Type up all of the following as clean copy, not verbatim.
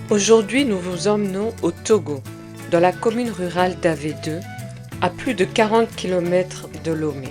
Aujourd'hui, nous vous emmenons au Togo, dans la commune rurale d'Avé2, à plus de 40 km de Lomé.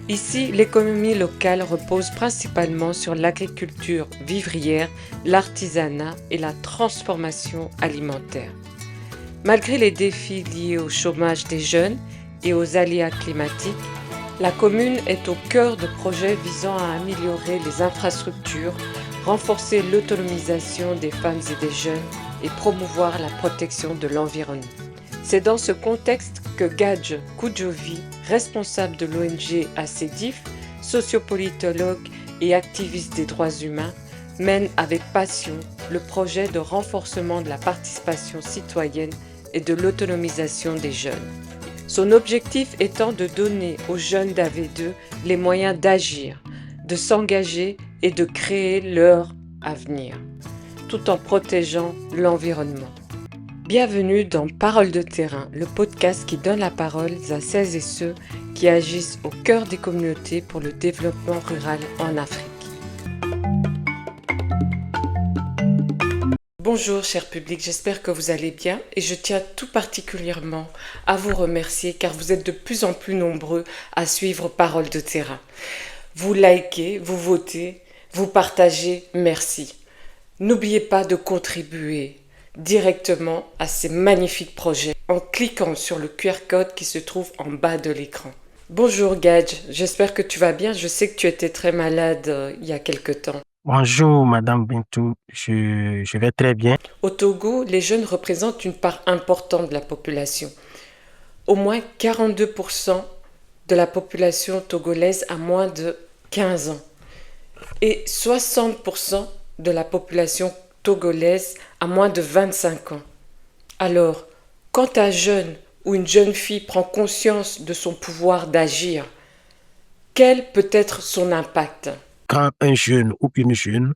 Ici, l'économie locale repose principalement sur l'agriculture vivrière, l'artisanat et la transformation alimentaire. Malgré les défis liés au chômage des jeunes et aux aléas climatiques, la commune est au cœur de projets visant à améliorer les infrastructures, renforcer l'autonomisation des femmes et des jeunes et promouvoir la protection de l'environnement. C'est dans ce contexte que Gadj Koujovi, responsable de l'ONG ACDIF, sociopolitologue et activiste des droits humains, mène avec passion le projet de renforcement de la participation citoyenne et de l'autonomisation des jeunes. Son objectif étant de donner aux jeunes d'AV2 les moyens d'agir, de s'engager et de créer leur avenir, tout en protégeant l'environnement. Bienvenue dans Parole de terrain, le podcast qui donne la parole à celles et ceux qui agissent au cœur des communautés pour le développement rural en Afrique. Bonjour cher public, j'espère que vous allez bien et je tiens tout particulièrement à vous remercier car vous êtes de plus en plus nombreux à suivre Parole de terrain. Vous likez, vous votez, vous partagez, merci. N'oubliez pas de contribuer directement à ces magnifiques projets en cliquant sur le QR code qui se trouve en bas de l'écran. Bonjour Gadj, j'espère que tu vas bien, je sais que tu étais très malade il y a quelque temps. Bonjour, Madame Bintou. Je vais très bien. Au Togo, les jeunes représentent une part importante de la population. Au moins 42% de la population togolaise a moins de 15 ans et 60% de la population togolaise a moins de 25 ans. Alors, quand un jeune ou une jeune fille prend conscience de son pouvoir d'agir, quel peut être son impact ? Quand un jeune ou une jeune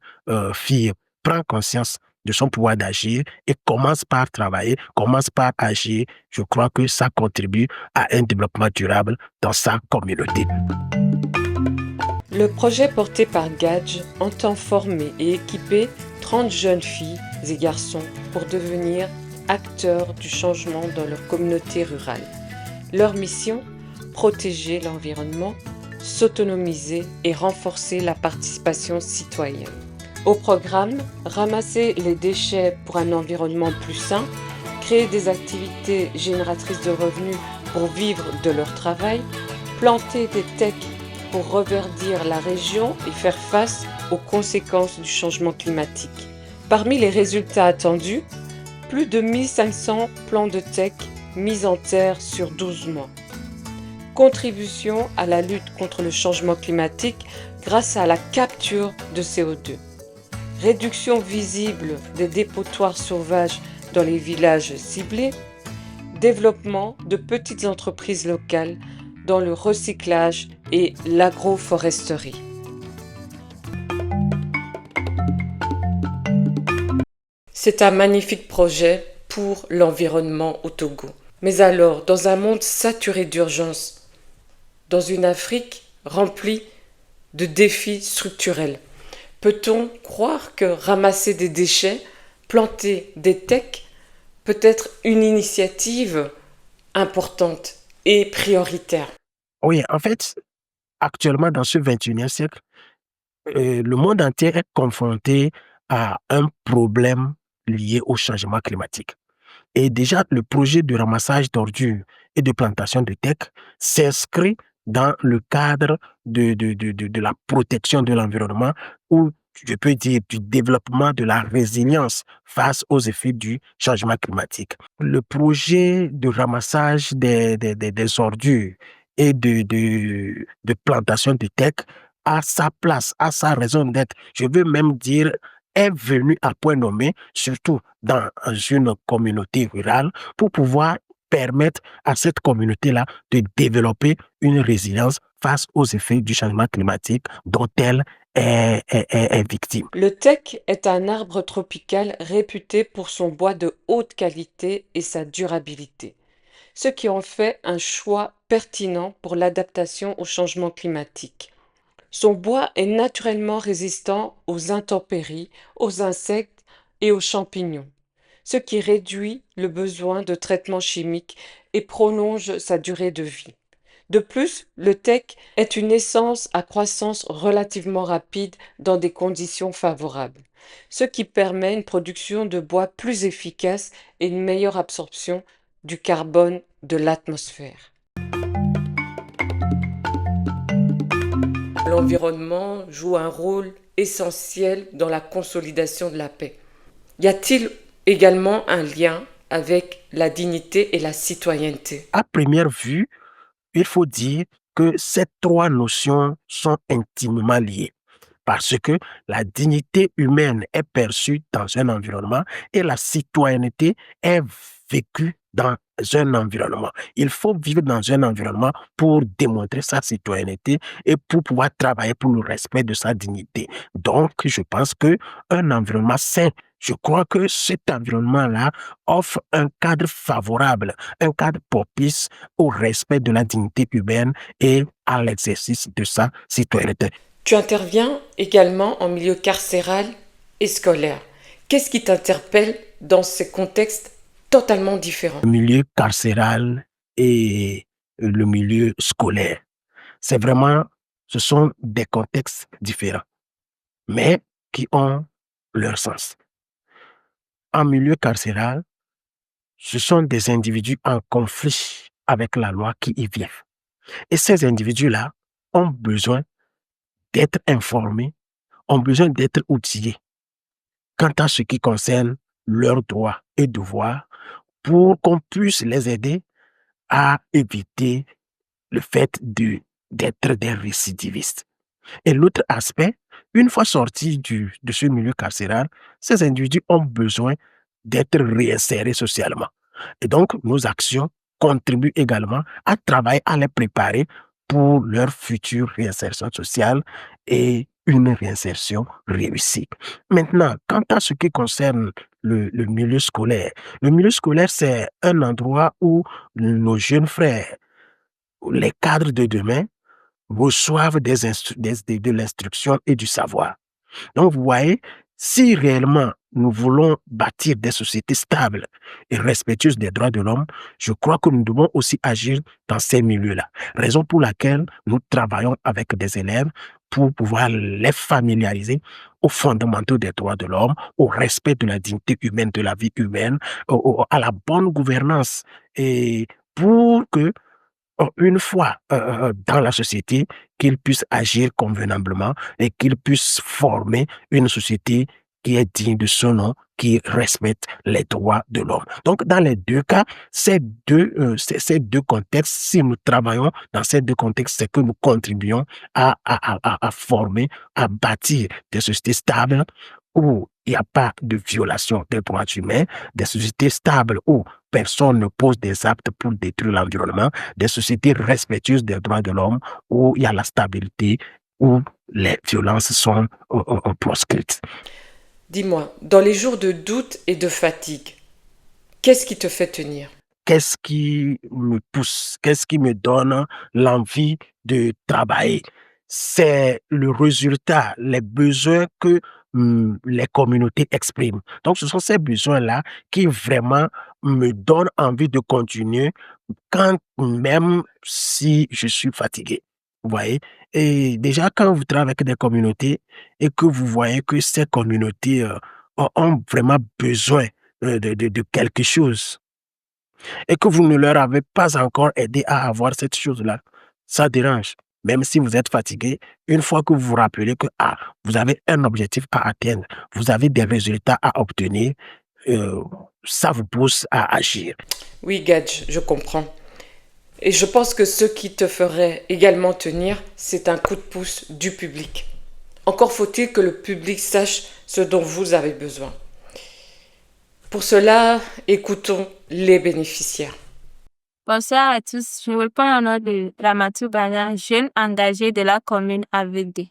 fille prend conscience de son pouvoir d'agir et commence par travailler, commence par agir, je crois que ça contribue à un développement durable dans sa communauté. Le projet porté par Gadj entend former et équiper 30 jeunes filles et garçons pour devenir acteurs du changement dans leur communauté rurale. Leur mission : protéger l'environnement, s'autonomiser et renforcer la participation citoyenne. Au programme, ramasser les déchets pour un environnement plus sain, créer des activités génératrices de revenus pour vivre de leur travail, planter des tecs pour reverdir la région et faire face aux conséquences du changement climatique. Parmi les résultats attendus, plus de 1500 plants de teck mis en terre sur 12 mois. Contribution à la lutte contre le changement climatique grâce à la capture de CO2. Réduction visible des dépotoirs sauvages dans les villages ciblés. Développement de petites entreprises locales dans le recyclage et l'agroforesterie. C'est un magnifique projet pour l'environnement au Togo. Mais alors, dans un monde saturé d'urgence, dans une Afrique remplie de défis structurels, peut-on croire que ramasser des déchets, planter des tecs, peut être une initiative importante et prioritaire? Oui, en fait, actuellement, dans ce 21e siècle, le monde entier est confronté à un problème lié au changement climatique. Et déjà, le projet de ramassage d'ordures et de plantation de teck s'inscrit dans le cadre de la protection de l'environnement ou, je peux dire, du développement de la résilience face aux effets du changement climatique. Le projet de ramassage des ordures et de plantation de teck a sa place, a sa raison d'être. Je veux même dire est venu à point nommé, surtout dans une communauté rurale, pour pouvoir permettre à cette communauté-là de développer une résilience face aux effets du changement climatique dont elle est victime. Le teck est un arbre tropical réputé pour son bois de haute qualité et sa durabilité, ce qui en fait un choix pertinent pour l'adaptation au changement climatique. Son bois est naturellement résistant aux intempéries, aux insectes et aux champignons. ce qui réduit le besoin de traitements chimiques et prolonge sa durée de vie. De plus, le teck est une essence à croissance relativement rapide dans des conditions favorables, ce qui permet une production de bois plus efficace et une meilleure absorption du carbone de l'atmosphère. L'environnement joue un rôle essentiel dans la consolidation de la paix. Y a-t-il également un lien avec la dignité et la citoyenneté? À première vue, il faut dire que ces trois notions sont intimement liées parce que la dignité humaine est perçue dans un environnement et la citoyenneté est vécue dans un environnement. Il faut vivre dans un environnement pour démontrer sa citoyenneté et pour pouvoir travailler pour le respect de sa dignité. Donc, je pense que un environnement sain, je crois que cet environnement-là offre un cadre favorable, un cadre propice au respect de la dignité humaine et à l'exercice de sa citoyenneté. Tu interviens également en milieu carcéral et scolaire. Qu'est-ce qui t'interpelle dans ces contextes totalement différents? Le milieu carcéral et le milieu scolaire. C'est vraiment, ce sont des contextes différents, mais qui ont leur sens. En milieu carcéral, ce sont des individus en conflit avec la loi qui y vivent. Et ces individus-là ont besoin d'être informés, ont besoin d'être outillés quant à ce qui concerne leurs droits et devoirs pour qu'on puisse les aider à éviter le fait d'être des récidivistes. Et l'autre aspect, une fois sortis de ce milieu carcéral, ces individus ont besoin d'être réinsérés socialement. Et donc, nos actions contribuent également à travailler, à les préparer pour leur future réinsertion sociale et une réinsertion réussie. Maintenant, quant à ce qui concerne le milieu scolaire, c'est un endroit où nos jeunes frères, les cadres de demain, reçoivent de l'instruction et du savoir. Donc, vous voyez, si réellement nous voulons bâtir des sociétés stables et respectueuses des droits de l'homme, je crois que nous devons aussi agir dans ces milieux-là. Raison pour laquelle nous travaillons avec des élèves pour pouvoir les familiariser aux fondamentaux des droits de l'homme, au respect de la dignité humaine, de la vie humaine, à la bonne gouvernance. Et pour que une fois dans la société, qu'ils puissent agir convenablement et qu'ils puissent former une société qui est digne de son nom, qui respecte les droits de l'homme. Donc, dans les deux cas, ces deux contextes, si nous travaillons dans ces deux contextes, c'est que nous contribuons à former, à bâtir des sociétés stables où il n'y a pas de violation des droits humains, des sociétés stables où personne ne pose des actes pour détruire l'environnement, des sociétés respectueuses des droits de l'homme où il y a la stabilité, où les violences sont proscrites. Dis-moi, dans les jours de doute et de fatigue, qu'est-ce qui te fait tenir? Qu'est-ce qui me pousse? Qu'est-ce qui me donne l'envie de travailler? C'est le résultat, les besoins que les communautés expriment. Donc, ce sont ces besoins-là qui vraiment me donnent envie de continuer quand même si je suis fatigué. Vous voyez? Et déjà, quand vous travaillez avec des communautés et que vous voyez que ces communautés ont vraiment besoin de quelque chose, et que vous ne leur avez pas encore aidé à avoir cette chose-là, ça dérange. Même si vous êtes fatigué, une fois que vous vous rappelez que vous avez un objectif à atteindre, vous avez des résultats à obtenir, euh, ça vous pousse à agir. Oui, Gadj, je comprends. Et je pense que ce qui te ferait également tenir, c'est un coup de pouce du public. Encore faut-il que le public sache ce dont vous avez besoin. Pour cela, écoutons les bénéficiaires. Bonsoir à tous, je reprends au nom de Ramatou Bana, jeune engagé de la commune AVD.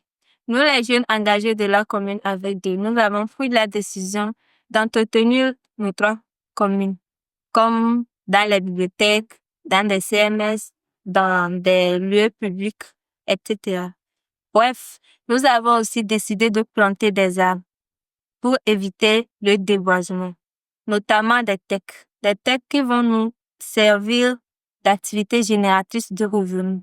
Nous, les jeunes engagés de la commune AVD, nous avons pris la décision d'entretenir notre commune, comme dans les bibliothèques, dans des CMS, dans des lieux publics, etc. Bref, nous avons aussi décidé de planter des arbres pour éviter le déboisement. notamment des techs. Des techs qui vont nous servir d'activités génératrices de revenus.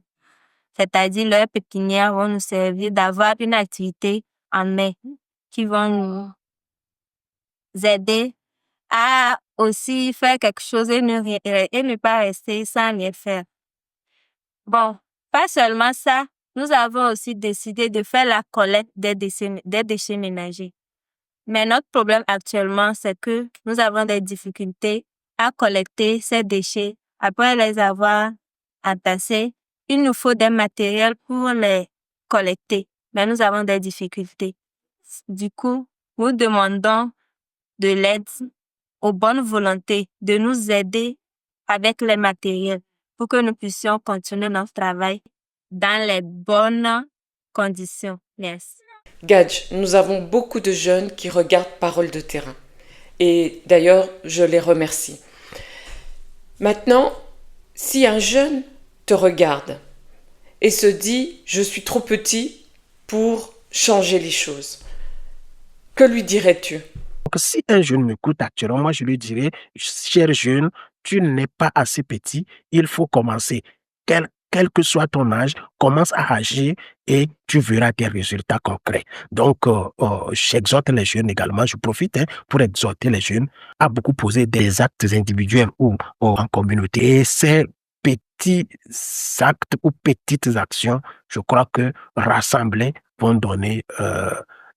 C'est-à-dire, leurs pépinières vont nous servir d'avoir une activité en mai qui vont nous aider à aussi faire quelque chose et ne pas rester sans rien faire. Bon, pas seulement ça, nous avons aussi décidé de faire la collecte des déchets ménagers. Mais notre problème actuellement, c'est que nous avons des difficultés à collecter ces déchets. Après les avoir entassés, il nous faut des matériels pour les collecter. Mais nous avons des difficultés. Du coup, nous demandons de l'aide aux bonnes volontés de nous aider avec les matériels pour que nous puissions continuer notre travail dans les bonnes conditions. Merci. Gadj, nous avons beaucoup de jeunes qui regardent Paroles de terrain. Et d'ailleurs, je les remercie. Maintenant, si un jeune te regarde et se dit « je suis trop petit pour changer les choses », que lui dirais-tu ? Donc, si un jeune m'écoute actuellement, moi je lui dirais, cher jeune, tu n'es pas assez petit, il faut commencer. Quel que soit ton âge, commence à agir et tu verras des résultats concrets. Donc, j'exhorte les jeunes également, je profite pour exhorter les jeunes à beaucoup poser des actes individuels ou en communauté. Et ces petits actes ou petites actions, je crois que rassemblés vont donner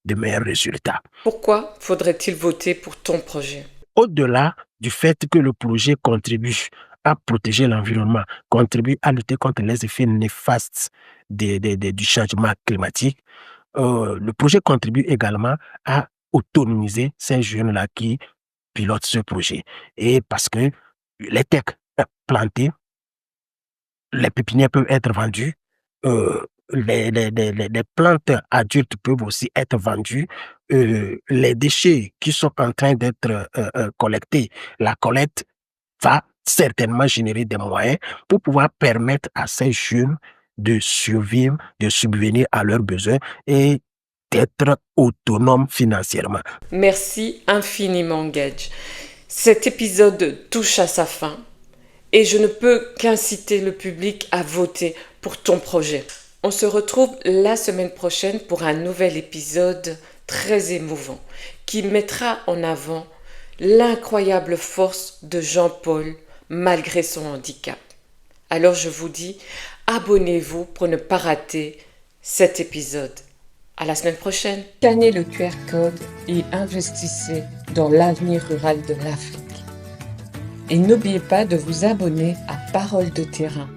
de meilleurs résultats. Pourquoi faudrait-il voter pour ton projet ? Au-delà du fait que le projet contribue à protéger l'environnement, contribue à lutter contre les effets néfastes du changement climatique, le projet contribue également à autonomiser ces jeunes-là qui pilotent ce projet. Et parce que les techs plantés, les pépinières peuvent être vendues, les plantes adultes peuvent aussi être vendues, les déchets qui sont en train d'être collectés, la collecte va certainement générer des moyens pour pouvoir permettre à ces jeunes de survivre, de subvenir à leurs besoins et d'être autonomes financièrement. Merci infiniment, Gadj. Cet épisode touche à sa fin et je ne peux qu'inciter le public à voter pour ton projet. On se retrouve la semaine prochaine pour un nouvel épisode très émouvant qui mettra en avant l'incroyable force de Jean-Paul malgré son handicap. Alors je vous dis, abonnez-vous pour ne pas rater cet épisode. À la semaine prochaine. Scannez le QR code et investissez dans l'avenir rural de l'Afrique. Et n'oubliez pas de vous abonner à Paroles de terrain.